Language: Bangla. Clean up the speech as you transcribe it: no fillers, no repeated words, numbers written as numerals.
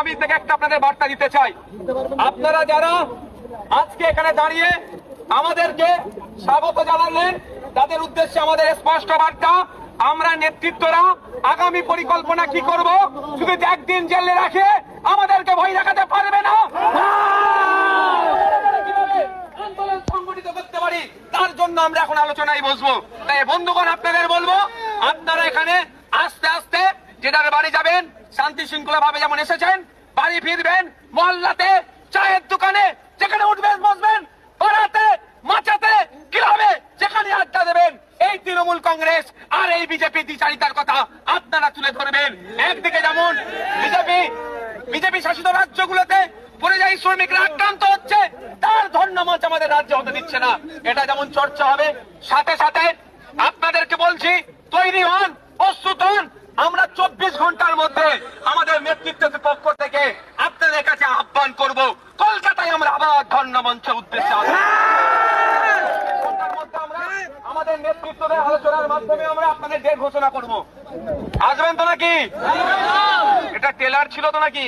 আমি থেকে একটা আপনাদের বার্তা দিতে চাই। আপনারা যারা আজকে এখানে দাঁড়িয়ে আমাদেরকে স্বাগত জানালেন, তাদের উদ্দেশ্যে আমাদের স্পষ্ট বার্তা, আমরা নেতৃত্বরা আগামী পরিকল্পনা কি করব, শুধু একদিন জেলে রাখে আমাদেরকে ভয় দেখাতে পারবে না। আন্দোলন সংগঠিত করতে পারি, তার জন্য আমরা এখন আলোচনায় বসবো। তাই বন্ধুগণ, আপনাদের বলবো, আপনারা এখানে আস্তে আস্তে যে যার বাড়ি যাবেন, শান্তি শৃঙ্খলা ভাবে যেমন এসেছেন বাড়ি ফিরবেন। মহল্লাতে, চায়ের দোকানে যেখানে উঠবেন বসবেন, পাড়াতে, মাচাতে, ক্লাবে যেখানে আড্ডা দেবেন, এই তৃণমূল কংগ্রেস আর এই বিজেপি দ্বিচারিতার কথা আপনারা তুলে ধরবেন। একদিকে যেমন বিজেপি শাসিত রাজ্যগুলোতে পরিযায়ী শ্রমিকরা আক্রান্ত হচ্ছে, তার ধন্যবাদ আমাদের রাজ্য হতে দিচ্ছে না, এটা যেমন চর্চা হবে, সাথে সাথে আপনাদেরকে বলছি তৈরি হন, প্রস্তুত হন। আমরা 24 ঘন্টার মধ্যে আমাদের নেতৃত্বের পক্ষ থেকে আপনাদের কাছে আহ্বান করব, কলকাতায় আমরা আবার ধর্ণমঞ্চের উদ্দেশ্যে আমাদের নেতৃত্বের আলোচনার মাধ্যমে আমরা আপনাদের ডেট ঘোষণা করব। আসবেন তো নাকি? এটা টেলার ছিল তো নাকি?